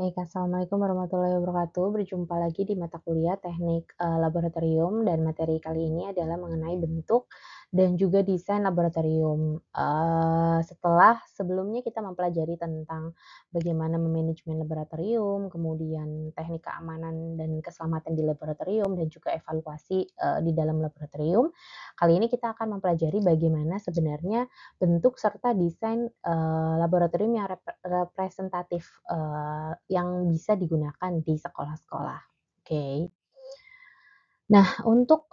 Baik, assalamualaikum warahmatullahi wabarakatuh. Berjumpa lagi di mata kuliah teknik laboratorium dan materi kali ini adalah mengenai bentuk dan juga desain laboratorium. Setelah sebelumnya kita mempelajari tentang bagaimana memanajemen laboratorium, kemudian teknik keamanan dan keselamatan di laboratorium dan juga evaluasi di dalam laboratorium. Kali ini kita akan mempelajari bagaimana sebenarnya bentuk serta desain, laboratorium yang representatif, yang bisa digunakan di sekolah-sekolah. Oke. Nah, untuk,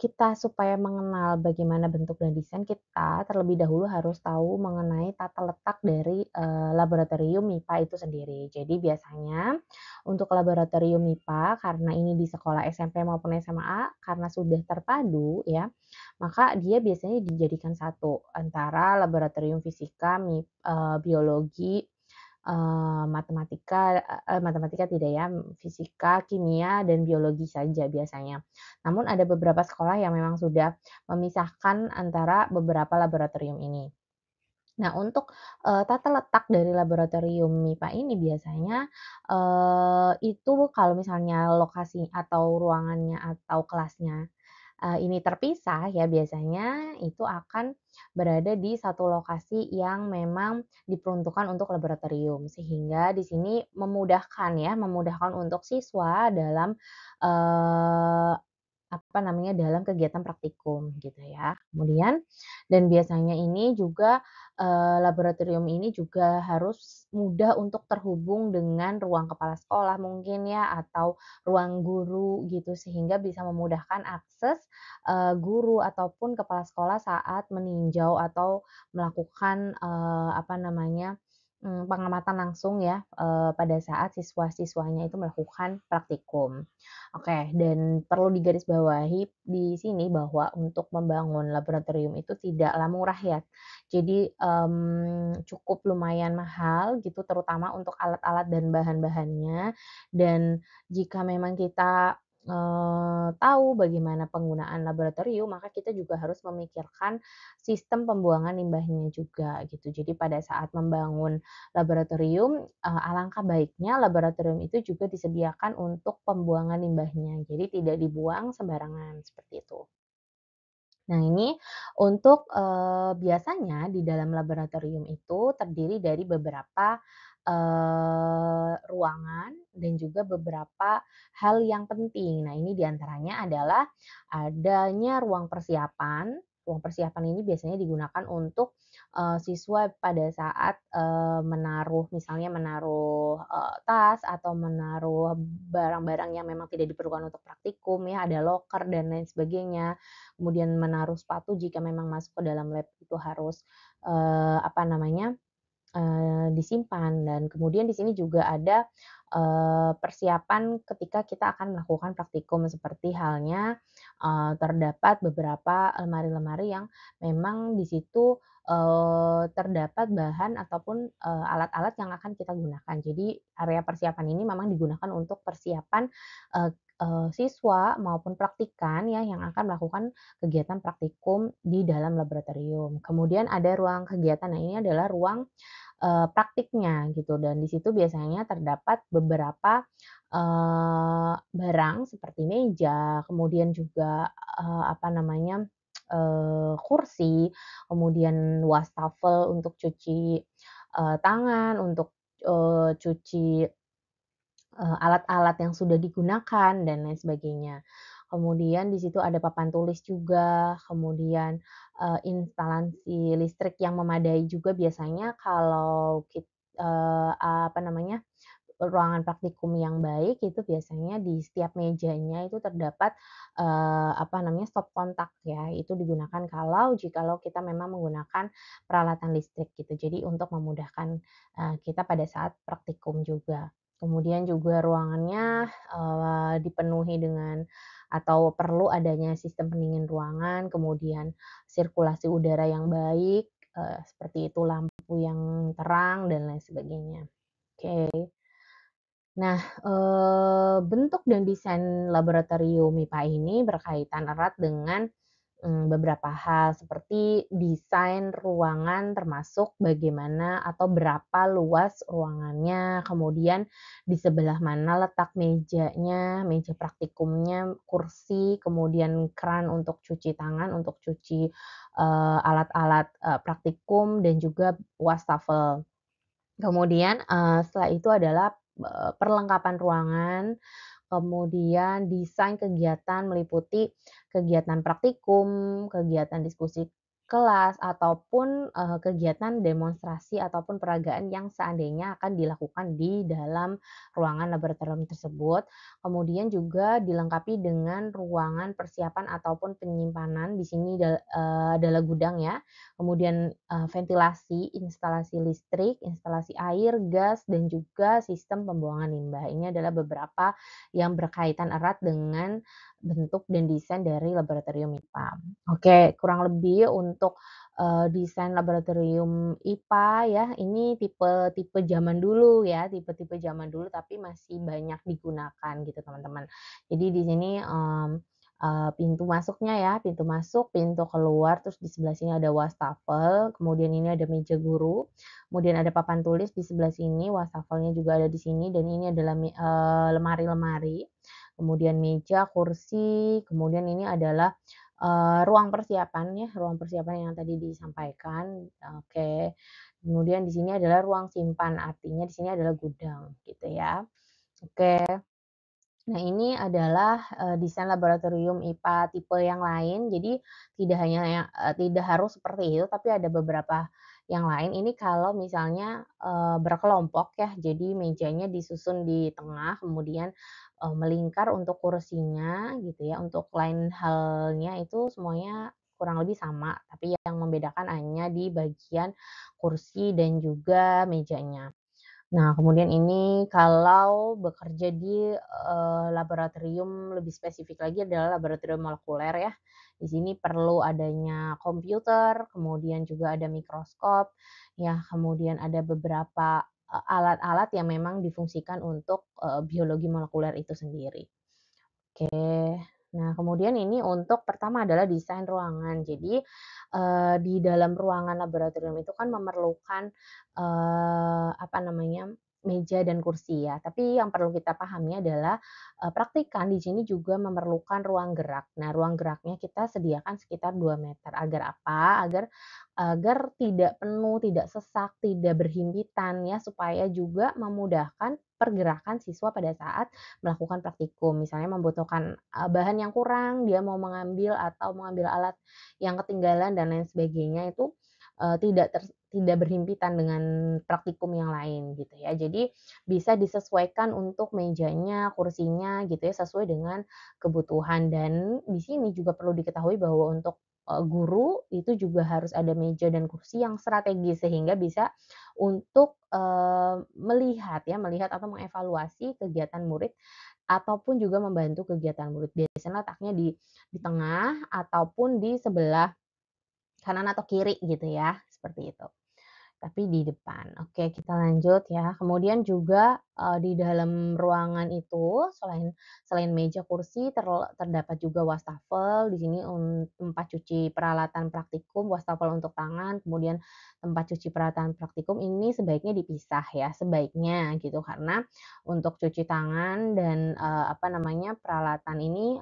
kita supaya mengenal bagaimana bentuk dan desain, kita terlebih dahulu harus tahu mengenai tata letak dari, laboratorium MIPA itu sendiri. Jadi biasanya untuk laboratorium MIPA karena ini di sekolah SMP maupun SMA karena sudah terpadu ya, maka dia biasanya dijadikan satu antara laboratorium fisika, biologi, matematika tidak ya, fisika, kimia, dan biologi saja biasanya. Namun ada beberapa sekolah yang memang sudah memisahkan antara beberapa laboratorium ini. Nah untuk, tata letak dari laboratorium MIPA ini biasanya, itu kalau misalnya lokasi atau ruangannya atau kelasnya ini terpisah ya biasanya itu akan berada di satu lokasi yang memang diperuntukkan untuk laboratorium. Sehingga di sini memudahkan ya, memudahkan untuk siswa dalam, eee, apa namanya, dalam kegiatan praktikum gitu ya. Kemudian dan biasanya ini juga, laboratorium ini juga harus mudah untuk terhubung dengan ruang kepala sekolah mungkin ya, atau ruang guru gitu, sehingga bisa memudahkan akses, guru ataupun kepala sekolah saat meninjau atau melakukan, apa namanya, pengamatan langsung ya, pada saat siswa-siswanya itu melakukan praktikum. Oke, dan perlu digarisbawahi di sini bahwa untuk membangun laboratorium itu tidaklah murah ya. Jadi, cukup lumayan mahal gitu, terutama untuk alat-alat dan bahan-bahannya. Dan jika memang kita, tahu bagaimana penggunaan laboratorium, maka kita juga harus memikirkan sistem pembuangan limbahnya juga gitu. Jadi pada saat membangun laboratorium, alangkah baiknya laboratorium itu juga disediakan untuk pembuangan limbahnya, jadi tidak dibuang sembarangan, seperti itu. Nah ini untuk, biasanya di dalam laboratorium itu terdiri dari beberapa, ruangan dan juga beberapa hal yang penting. Nah ini diantaranya adalah adanya ruang persiapan. Ruang persiapan ini biasanya digunakan untuk, siswa pada saat, misalnya menaruh, tas atau menaruh barang-barang yang memang tidak diperlukan untuk praktikum ya, ada loker dan lain sebagainya. Kemudian menaruh sepatu jika memang masuk ke dalam lab itu harus, apa namanya, disimpan dan kemudian di sini juga ada, persiapan ketika kita akan melakukan praktikum seperti halnya, terdapat beberapa lemari-lemari yang memang di situ, terdapat bahan ataupun, alat-alat yang akan kita gunakan. Jadi area persiapan ini memang digunakan untuk persiapan, eee siswa maupun praktikan ya yang akan melakukan kegiatan praktikum di dalam laboratorium. Kemudian ada ruang kegiatan, nah ini adalah ruang praktiknya gitu dan di situ biasanya terdapat beberapa, barang seperti meja, kemudian juga, apa namanya, kursi, kemudian wastafel untuk cuci, tangan, untuk, cuci, alat-alat yang sudah digunakan dan lain sebagainya. Kemudian di situ ada papan tulis juga, kemudian, instalasi listrik yang memadai juga biasanya kalau apa namanya, ruangan praktikum yang baik itu biasanya di setiap mejanya itu terdapat, apa namanya, stop kontak ya, itu digunakan jikalau kita memang menggunakan peralatan listrik gitu. Jadi untuk memudahkan, kita pada saat praktikum juga. Kemudian juga ruangannya, dipenuhi dengan atau perlu adanya sistem pendingin ruangan, kemudian sirkulasi udara yang baik, seperti itu, lampu yang terang dan lain sebagainya. Oke. Nah, bentuk dan desain laboratorium MIPA ini berkaitan erat dengan, beberapa hal seperti desain ruangan termasuk bagaimana atau berapa luas ruangannya, kemudian di sebelah mana letak mejanya, meja praktikumnya, kursi, kemudian keran untuk cuci tangan, untuk cuci, alat-alat, praktikum dan juga wastafel. Kemudian, setelah itu adalah, perlengkapan ruangan. Kemudian desain kegiatan meliputi kegiatan praktikum, kegiatan diskusi kelas, ataupun, kegiatan demonstrasi ataupun peragaan yang seandainya akan dilakukan di dalam ruangan laboratorium tersebut. Kemudian juga dilengkapi dengan ruangan persiapan ataupun penyimpanan, di sini adalah gudang ya, kemudian, ventilasi, instalasi listrik, instalasi air, gas, dan juga sistem pembuangan limbah. Ini adalah beberapa yang berkaitan erat dengan bentuk dan desain dari laboratorium IPA. Oke, kurang lebih untuk, desain laboratorium IPA ya, ini tipe-tipe zaman dulu ya, tipe-tipe zaman dulu tapi masih banyak digunakan gitu teman-teman. Jadi di sini, pintu masuknya ya, pintu masuk, pintu keluar, terus di sebelah sini ada wastafel, kemudian ini ada meja guru, kemudian ada papan tulis di sebelah sini, wastafelnya juga ada di sini dan ini adalah lemari-lemari, kemudian meja, kursi, kemudian ini adalah, ruang persiapan ya, ruang persiapan yang tadi disampaikan, oke. Kemudian di sini adalah ruang simpan, artinya di sini adalah gudang gitu ya. Oke. Nah, ini adalah, desain laboratorium IPA tipe yang lain. Jadi tidak harus seperti itu, tapi ada beberapa yang lain. Ini kalau misalnya, berkelompok ya, jadi mejanya disusun di tengah, kemudian, melingkar untuk kursinya gitu ya. Untuk lain halnya itu semuanya kurang lebih sama, tapi yang membedakan hanya di bagian kursi dan juga mejanya. Nah, kemudian ini kalau bekerja di, laboratorium lebih spesifik lagi adalah laboratorium molekuler ya. Di sini perlu adanya komputer, kemudian juga ada mikroskop, ya, kemudian ada beberapa, alat-alat yang memang difungsikan untuk, biologi molekuler itu sendiri. Oke. Nah, kemudian ini untuk pertama adalah desain ruangan. Jadi, di dalam ruangan laboratorium itu kan memerlukan, apa namanya, meja dan kursi ya. Tapi yang perlu kita pahami adalah, praktikan di sini juga memerlukan ruang gerak. Nah, ruang geraknya kita sediakan sekitar 2 meter. Agar apa? Agar agar tidak penuh, tidak sesak, tidak berhimpitan ya, supaya juga memudahkan pergerakan siswa pada saat melakukan praktikum. Misalnya membutuhkan, bahan yang kurang, dia mau mengambil atau mengambil alat yang ketinggalan dan lain sebagainya itu, tidak berhimpitan dengan praktikum yang lain gitu ya. Jadi bisa disesuaikan untuk mejanya, kursinya gitu ya, sesuai dengan kebutuhan dan di sini juga perlu diketahui bahwa untuk, guru itu juga harus ada meja dan kursi yang strategis sehingga bisa untuk, melihat ya, melihat atau mengevaluasi kegiatan murid ataupun juga membantu kegiatan murid. Biasanya letaknya di tengah ataupun di sebelah kanan atau kiri gitu ya, seperti itu. Tapi di depan. Oke, kita lanjut ya. Kemudian juga, di dalam ruangan itu selain selain meja, kursi, terdapat juga wastafel. Di sini tempat cuci peralatan praktikum, wastafel untuk tangan, kemudian tempat cuci peralatan praktikum ini sebaiknya dipisah ya, sebaiknya gitu. Karena untuk cuci tangan dan, apa namanya, peralatan ini,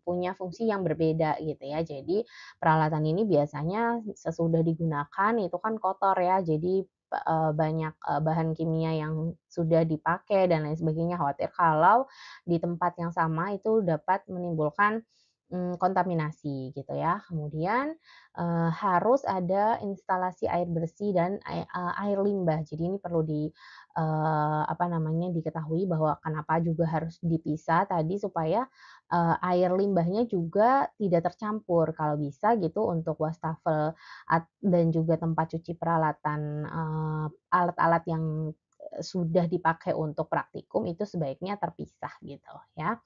punya fungsi yang berbeda gitu ya. Jadi peralatan ini biasanya sesudah digunakan itu kan kotor ya, jadi, banyak, bahan kimia yang sudah dipakai dan lain sebagainya. Khawatir kalau di tempat yang sama itu dapat menimbulkan, kontaminasi gitu ya. Kemudian, harus ada instalasi air bersih dan air limbah. Jadi ini perlu apa namanya, diketahui bahwa kenapa juga harus dipisah tadi supaya air limbahnya juga tidak tercampur kalau bisa gitu untuk wastafel dan juga tempat cuci peralatan, alat-alat yang, sudah dipakai untuk praktikum itu sebaiknya terpisah gitu ya.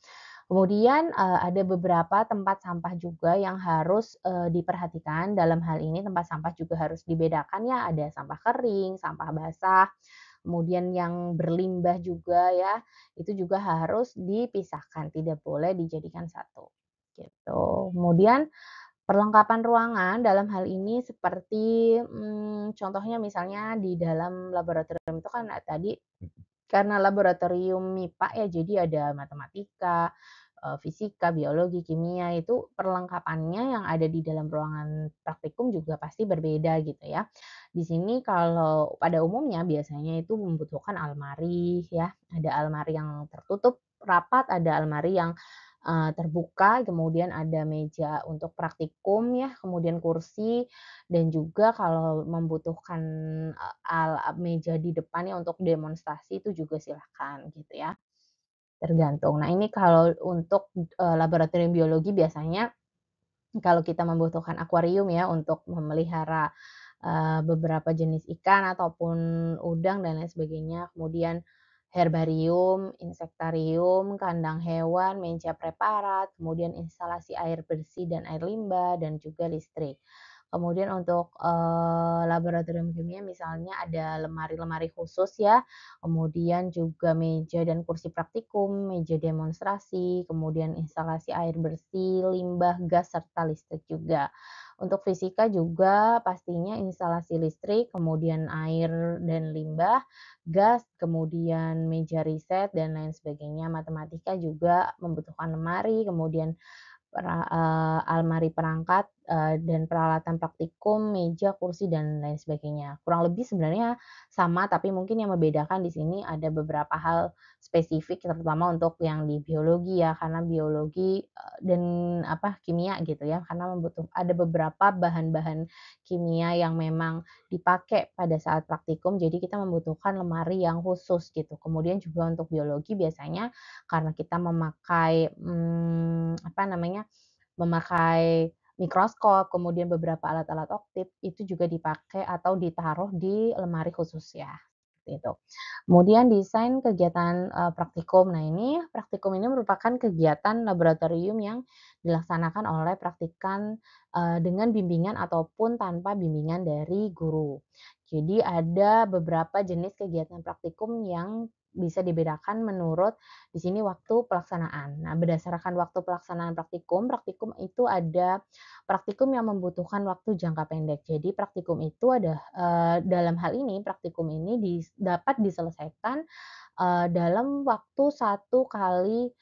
Kemudian, ada beberapa tempat sampah juga yang harus, diperhatikan. Dalam hal ini tempat sampah juga harus dibedakan ya, ada sampah kering, sampah basah, kemudian yang berlimbah juga ya, itu juga harus dipisahkan, tidak boleh dijadikan satu, gitu. Kemudian Perlengkapan ruangan dalam hal ini seperti, contohnya misalnya di dalam laboratorium itu kan tadi Mhm. karena laboratorium MIPA ya, jadi ada matematika, fisika, biologi, kimia, itu perlengkapannya yang ada di dalam ruangan praktikum juga pasti berbeda gitu ya. Di sini kalau pada umumnya biasanya itu membutuhkan almari ya, ada almari yang tertutup rapat, ada almari yang, terbuka, kemudian ada meja untuk praktikum ya, kemudian kursi, dan juga kalau membutuhkan, meja di depannya untuk demonstrasi itu juga silahkan gitu ya, tergantung. Nah ini kalau untuk, laboratorium biologi biasanya kalau kita membutuhkan akuarium ya untuk memelihara, beberapa jenis ikan ataupun udang dan lain sebagainya, kemudian herbarium, insektarium, kandang hewan, meja preparat, kemudian instalasi air bersih dan air limbah, dan juga listrik. Kemudian untuk, laboratorium kimia misalnya ada lemari-lemari khusus ya, kemudian juga meja dan kursi praktikum, meja demonstrasi, kemudian instalasi air bersih, limbah, gas, serta listrik juga. Untuk fisika juga pastinya instalasi listrik, kemudian air dan limbah, gas, kemudian meja riset, dan lain sebagainya. Matematika juga membutuhkan lemari, kemudian almari perangkat, dan peralatan praktikum, meja, kursi, dan lain sebagainya. Kurang lebih sebenarnya sama, tapi mungkin yang membedakan di sini ada beberapa hal spesifik terutama untuk yang di biologi ya, karena biologi, dan kimia gitu ya, karena ada beberapa bahan-bahan kimia yang memang dipakai pada saat praktikum, jadi kita membutuhkan lemari yang khusus gitu. Kemudian juga untuk biologi biasanya karena kita memakai, memakai mikroskop, kemudian beberapa alat-alat optik, itu juga dipakai atau ditaruh di lemari khusus ya, seperti itu. Kemudian desain kegiatan, praktikum. Nah ini, praktikum ini merupakan kegiatan laboratorium yang dilaksanakan oleh praktikan, dengan bimbingan ataupun tanpa bimbingan dari guru. Jadi ada beberapa jenis kegiatan praktikum yang bisa dibedakan menurut di sini waktu pelaksanaan. Nah, berdasarkan waktu pelaksanaan praktikum, praktikum itu ada praktikum yang membutuhkan waktu jangka pendek. Jadi praktikum itu ada, dalam hal ini praktikum ini dapat diselesaikan, dalam waktu satu kali,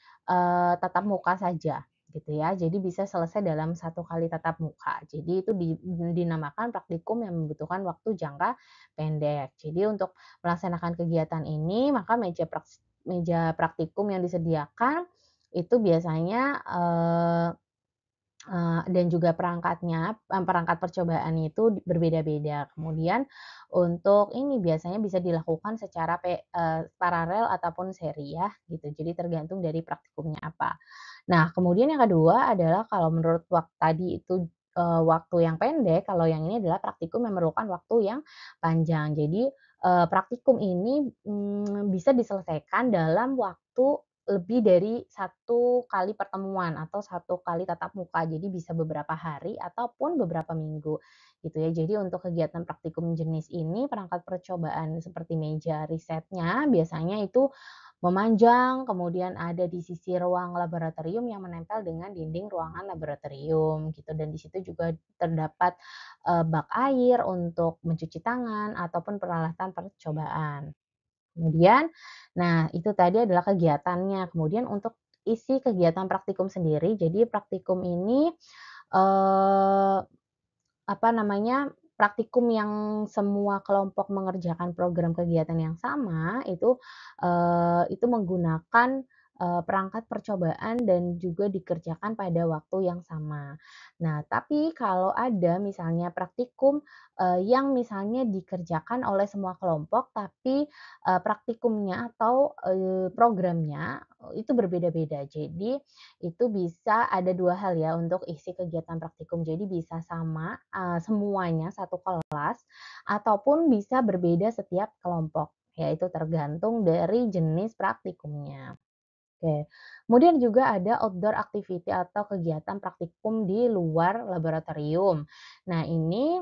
tatap muka saja, gitu ya. Jadi bisa selesai dalam satu kali tatap muka. Jadi itu dinamakan praktikum yang membutuhkan waktu jangka pendek. Jadi untuk melaksanakan kegiatan ini, maka meja praktikum yang disediakan itu biasanya, dan juga perangkat percobaan itu berbeda-beda. Kemudian untuk ini biasanya bisa dilakukan secara paralel ataupun seri ya, gitu. Jadi tergantung dari praktikumnya apa. Nah, kemudian yang kedua adalah kalau menurut tadi itu, waktu yang pendek, kalau yang ini adalah praktikum yang memerlukan waktu yang panjang. Jadi, praktikum ini, bisa diselesaikan dalam waktu lebih dari satu kali pertemuan atau satu kali tatap muka. Jadi bisa beberapa hari ataupun beberapa minggu, gitu ya. Jadi untuk kegiatan praktikum jenis ini, perangkat percobaan seperti meja risetnya biasanya itu memanjang, kemudian ada di sisi ruang laboratorium yang menempel dengan dinding ruangan laboratorium gitu, dan di situ juga terdapat, bak air untuk mencuci tangan ataupun peralatan percobaan. Kemudian, nah itu tadi adalah kegiatannya, kemudian untuk isi kegiatan praktikum sendiri, jadi praktikum ini, eee praktikum yang semua kelompok mengerjakan program kegiatan yang sama itu menggunakan, perangkat percobaan dan juga dikerjakan pada waktu yang sama. Nah, tapi kalau ada misalnya praktikum, yang misalnya dikerjakan oleh semua kelompok, tapi, praktikumnya atau, programnya, itu berbeda-beda. Jadi itu bisa ada 2 hal ya untuk isi kegiatan praktikum. Jadi bisa sama, semuanya satu kelas, ataupun bisa berbeda setiap kelompok, yaitu tergantung dari jenis praktikumnya. Oke. Kemudian juga ada outdoor activity atau kegiatan praktikum di luar laboratorium. Nah ini,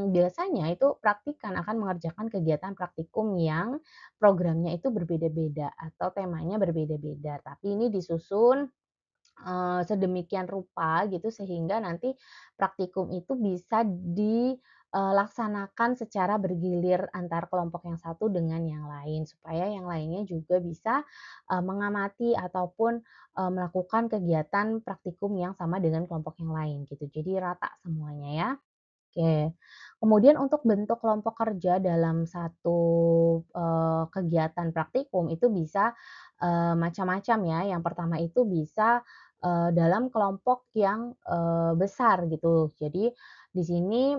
biasanya itu praktikan akan mengerjakan kegiatan praktikum yang programnya itu berbeda-beda atau temanya berbeda-beda, tapi ini disusun sedemikian rupa gitu sehingga nanti praktikum itu bisa dilaksanakan secara bergilir antar kelompok yang satu dengan yang lain, supaya yang lainnya juga bisa, mengamati ataupun, melakukan kegiatan praktikum yang sama dengan kelompok yang lain gitu. Jadi rata semuanya ya. Oke. Kemudian untuk bentuk kelompok kerja dalam satu, kegiatan praktikum itu bisa, macam-macam ya. Yang pertama itu bisa, dalam kelompok yang, besar gitu. Jadi di sini,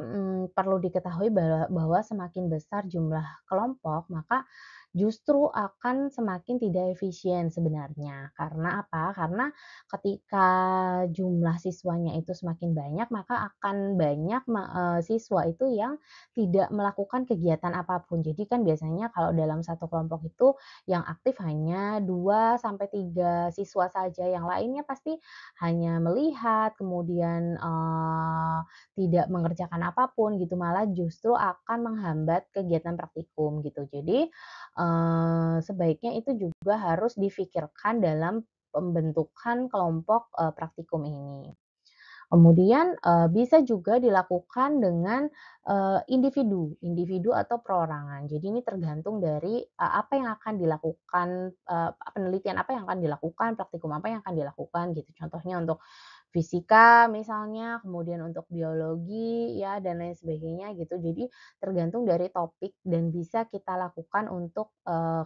perlu diketahui bahwa semakin besar jumlah kelompok, maka justru akan semakin tidak efisien sebenarnya. Karena apa? Karena ketika jumlah siswanya itu semakin banyak, maka akan banyak siswa itu yang tidak melakukan kegiatan apapun. Jadi kan biasanya kalau dalam satu kelompok itu yang aktif hanya 2 sampai 3 siswa saja, yang lainnya pasti hanya melihat, kemudian, tidak mengerjakan apapun gitu, malah justru akan menghambat kegiatan praktikum gitu. Jadi, sebaiknya itu juga harus difikirkan dalam pembentukan kelompok, praktikum ini. Kemudian, bisa juga dilakukan dengan, individu individu atau perorangan. Jadi ini tergantung dari, apa yang akan dilakukan, penelitian apa yang akan dilakukan, praktikum apa yang akan dilakukan gitu. Contohnya untuk fisika misalnya, kemudian untuk biologi ya dan lain sebagainya gitu. Jadi tergantung dari topik dan bisa kita lakukan untuk,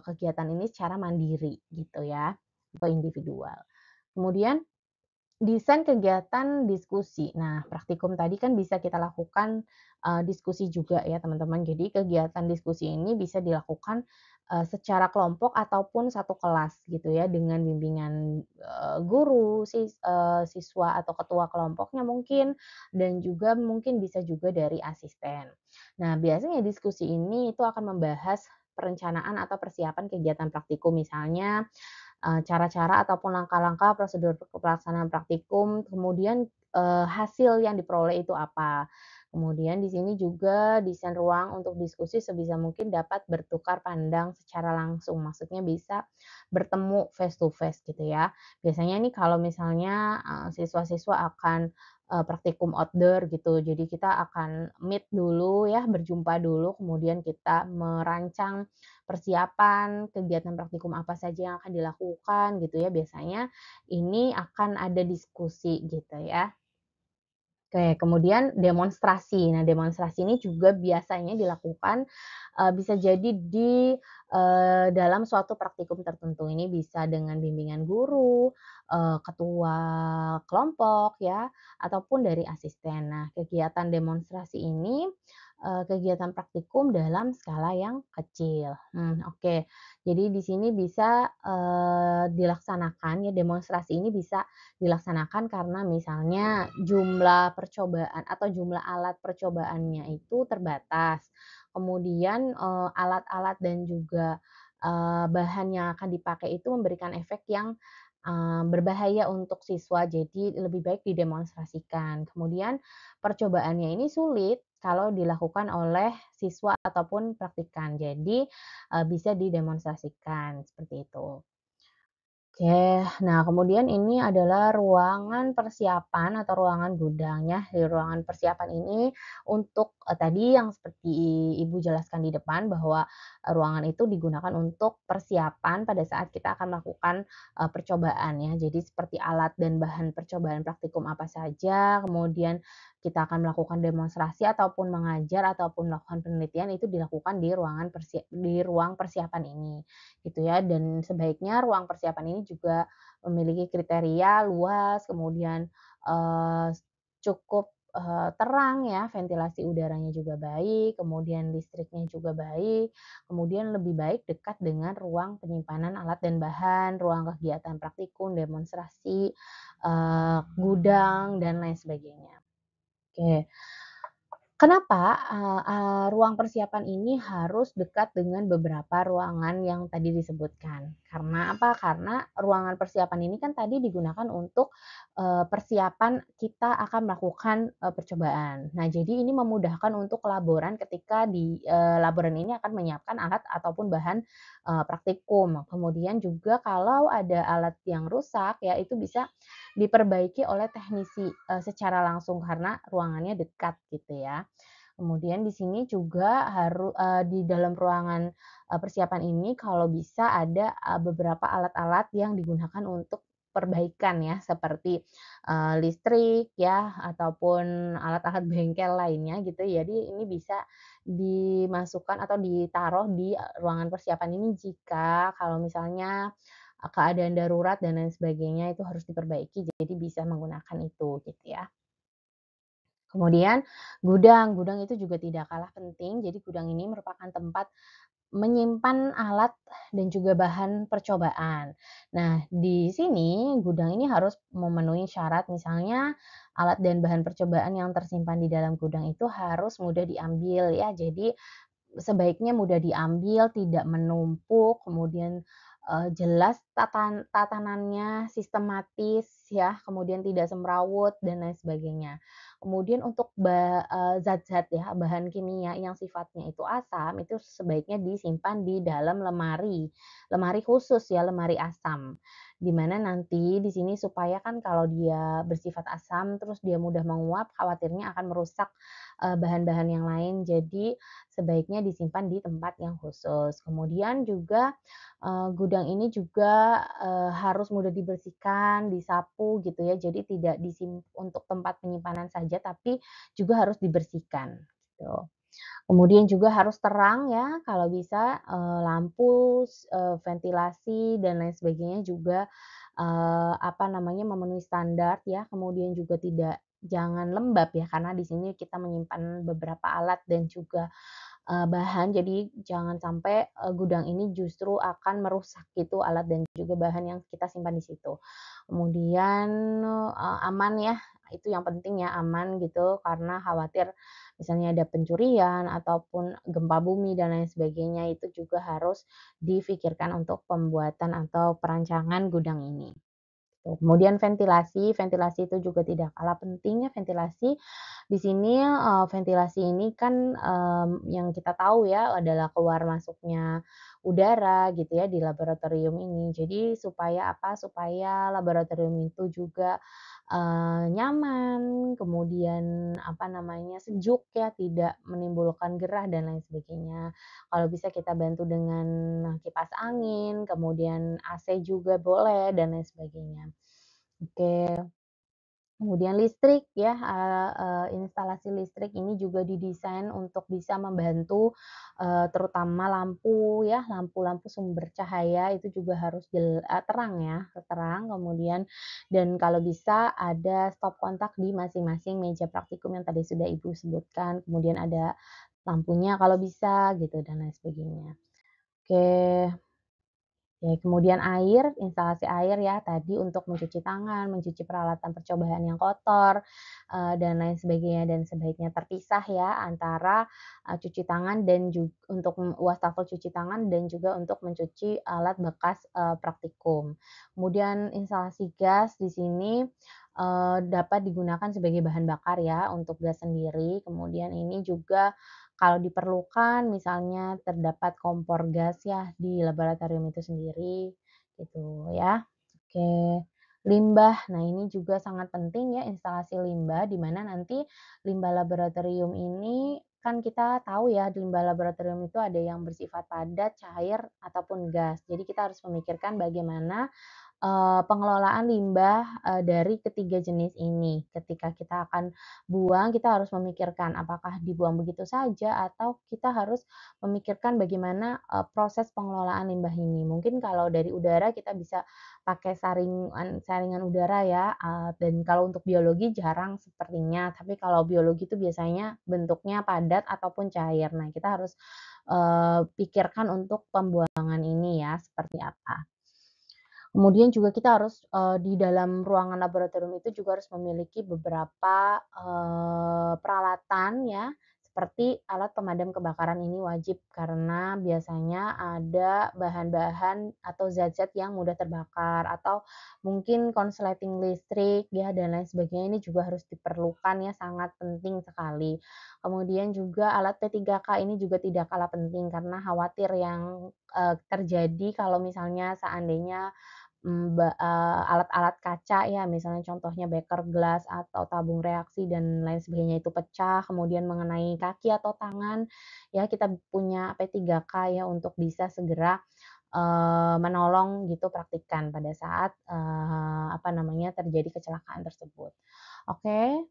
kegiatan ini secara mandiri gitu ya, atau individual. Kemudian desain kegiatan diskusi. Nah, praktikum tadi kan bisa kita lakukan, diskusi juga ya teman-teman. Jadi kegiatan diskusi ini bisa dilakukan, secara kelompok ataupun satu kelas gitu ya dengan bimbingan, guru, siswa atau ketua kelompoknya mungkin, dan juga mungkin bisa juga dari asisten. Nah, biasanya diskusi ini itu akan membahas perencanaan atau persiapan kegiatan praktikum misalnya cara-cara ataupun langkah-langkah prosedur pelaksanaan praktikum, kemudian, hasil yang diperoleh itu apa. Kemudian di sini juga desain ruang untuk diskusi sebisa mungkin dapat bertukar pandang secara langsung, maksudnya bisa bertemu face to face gitu ya. Biasanya nih kalau misalnya, siswa-siswa akan, praktikum outdoor gitu, jadi kita akan meet dulu ya, berjumpa dulu, kemudian kita merancang persiapan kegiatan praktikum apa saja yang akan dilakukan gitu ya, biasanya ini akan ada diskusi gitu ya. Oke, kemudian demonstrasi. Nah, demonstrasi ini juga biasanya dilakukan, bisa jadi di, dalam suatu praktikum tertentu. Ini bisa dengan bimbingan guru, ketua kelompok ya, ataupun dari asisten. Nah, kegiatan demonstrasi ini, kegiatan praktikum dalam skala yang kecil. Oke. Jadi di sini bisa, dilaksanakan ya, demonstrasi ini bisa dilaksanakan karena misalnya jumlah percobaan atau jumlah alat percobaannya itu terbatas. Kemudian, alat-alat dan juga, bahan yang akan dipakai itu memberikan efek yang, berbahaya untuk siswa, jadi lebih baik didemonstrasikan. Kemudian percobaannya ini sulit kalau dilakukan oleh siswa ataupun praktikan, jadi, bisa didemonstrasikan, seperti itu. Oke, nah kemudian ini adalah ruangan persiapan atau ruangan gudang ya. Di ruangan persiapan ini untuk, tadi yang seperti Ibu jelaskan di depan bahwa, ruangan itu digunakan untuk persiapan pada saat kita akan melakukan, percobaan ya. Jadi seperti alat dan bahan percobaan praktikum apa saja, kemudian kita akan melakukan demonstrasi ataupun mengajar ataupun melakukan penelitian itu dilakukan di ruang persiapan ini gitu ya. Dan sebaiknya ruang persiapan ini juga memiliki kriteria luas, kemudian, eee, cukup, terang ya, ventilasi udaranya juga baik, kemudian listriknya juga baik, kemudian lebih baik dekat dengan ruang penyimpanan alat dan bahan, ruang kegiatan praktikum, demonstrasi, gudang, dan lain sebagainya. Oke. Kenapa, ruang persiapan ini harus dekat dengan beberapa ruangan yang tadi disebutkan? Karena apa? Karena ruangan persiapan ini kan tadi digunakan untuk, persiapan kita akan melakukan, percobaan. Nah, jadi ini memudahkan untuk laboran ketika laboran ini akan menyiapkan alat ataupun bahan, praktikum. Kemudian juga kalau ada alat yang rusak ya itu bisa diperbaiki oleh teknisi, secara langsung karena ruangannya dekat gitu ya. Kemudian di sini juga di dalam ruangan, persiapan ini kalau bisa ada, beberapa alat-alat yang digunakan untuk perbaikan ya, seperti, listrik ya, ataupun alat-alat bengkel lainnya gitu. Jadi ini bisa dimasukkan atau ditaruh di, ruangan persiapan ini jika kalau misalnya, keadaan darurat dan lain sebagainya itu harus diperbaiki, jadi bisa menggunakan itu gitu ya. Kemudian gudang itu juga tidak kalah penting. Jadi gudang ini merupakan tempat menyimpan alat dan juga bahan percobaan. Nah, di sini gudang ini harus memenuhi syarat misalnya alat dan bahan percobaan yang tersimpan di dalam gudang itu harus mudah diambil ya. Jadi sebaiknya mudah diambil, tidak menumpuk, kemudian, jelas tatanannya, sistematis ya, kemudian tidak semrawut dan lain sebagainya. Kemudian untuk zat-zat ya, bahan kimia yang sifatnya itu asam, itu sebaiknya disimpan di dalam lemari, lemari khusus ya, lemari asam. Di mana nanti di sini supaya kan kalau dia bersifat asam, terus dia mudah menguap, khawatirnya akan merusak, bahan-bahan yang lain. Jadi sebaiknya disimpan di tempat yang khusus. Kemudian juga, gudang ini juga, harus mudah dibersihkan, disapu gitu ya, jadi tidak untuk tempat penyimpanan saja, tapi juga harus dibersihkan, gitu. Kemudian juga harus terang ya, kalau bisa, lampu, ventilasi dan lain sebagainya juga, apa namanya, memenuhi standar ya, kemudian juga jangan lembab ya, karena di sini kita menyimpan beberapa alat dan juga bahan, jadi jangan sampai, gudang ini justru akan merusak gitu alat dan juga bahan yang kita simpan di situ. Kemudian, aman ya, itu yang penting ya, aman gitu, karena khawatir misalnya ada pencurian ataupun gempa bumi dan lain sebagainya, itu juga harus difikirkan untuk pembuatan atau perancangan gudang ini. Kemudian ventilasi itu juga tidak kalah penting ya, ventilasi. Di sini, ventilasi ini kan, yang kita tahu ya adalah keluar masuknya udara gitu ya di laboratorium ini. Jadi supaya apa, supaya laboratorium itu juga, nyaman, kemudian apa namanya, sejuk ya, tidak menimbulkan gerah dan lain sebagainya. Kalau bisa kita bantu dengan kipas angin, kemudian AC juga boleh dan lain sebagainya. Oke, kemudian listrik ya, instalasi listrik ini juga didesain untuk bisa membantu, terutama lampu ya, lampu-lampu sumber cahaya itu juga harus terang ya, terang kemudian dan kalau bisa ada stop kontak di masing-masing meja praktikum yang tadi sudah Ibu sebutkan, kemudian ada lampunya kalau bisa gitu dan lain sebagainya. Oke. Oke, kemudian air, instalasi air ya tadi untuk mencuci tangan, mencuci peralatan percobaan yang kotor, dan lain sebagainya dan sebaiknya terpisah ya antara, cuci tangan dan untuk wastafel cuci tangan dan juga untuk mencuci alat bekas, praktikum. Kemudian instalasi gas di sini, dapat digunakan sebagai bahan bakar ya untuk gas sendiri, kemudian ini juga kalau diperlukan misalnya terdapat kompor gas ya di laboratorium itu sendiri, gitu ya. Oke, limbah. Nah, ini juga sangat penting ya instalasi limbah, di mana nanti limbah laboratorium ini kan kita tahu ya limbah laboratorium itu ada yang bersifat padat, cair, ataupun gas. Jadi kita harus memikirkan bagaimana pengelolaan limbah, dari ketiga jenis ini. Ketika kita akan buang, kita harus memikirkan apakah dibuang begitu saja atau kita harus memikirkan bagaimana, proses pengelolaan limbah ini. Mungkin kalau dari udara kita bisa pakai saringan udara ya, dan kalau untuk biologi jarang sepertinya, tapi kalau biologi itu biasanya bentuknya padat ataupun cair. Nah, kita harus, pikirkan untuk pembuangan ini ya, seperti apa. Kemudian juga kita harus, di dalam ruangan laboratorium itu juga harus memiliki beberapa, peralatan ya, seperti alat pemadam kebakaran ini wajib karena biasanya ada bahan-bahan atau zat-zat yang mudah terbakar atau mungkin konsleting listrik ya dan lain sebagainya ini juga harus diperlukan ya, sangat penting sekali. Kemudian juga alat P3K ini juga tidak kalah penting karena khawatir yang, terjadi kalau misalnya seandainya alat-alat kaca ya, misalnya contohnya beker gelas atau tabung reaksi dan lain sebagainya itu pecah, kemudian mengenai kaki atau tangan, ya kita punya P3K ya untuk bisa segera, menolong gitu praktikan pada saat, apa namanya, terjadi kecelakaan tersebut. Oke?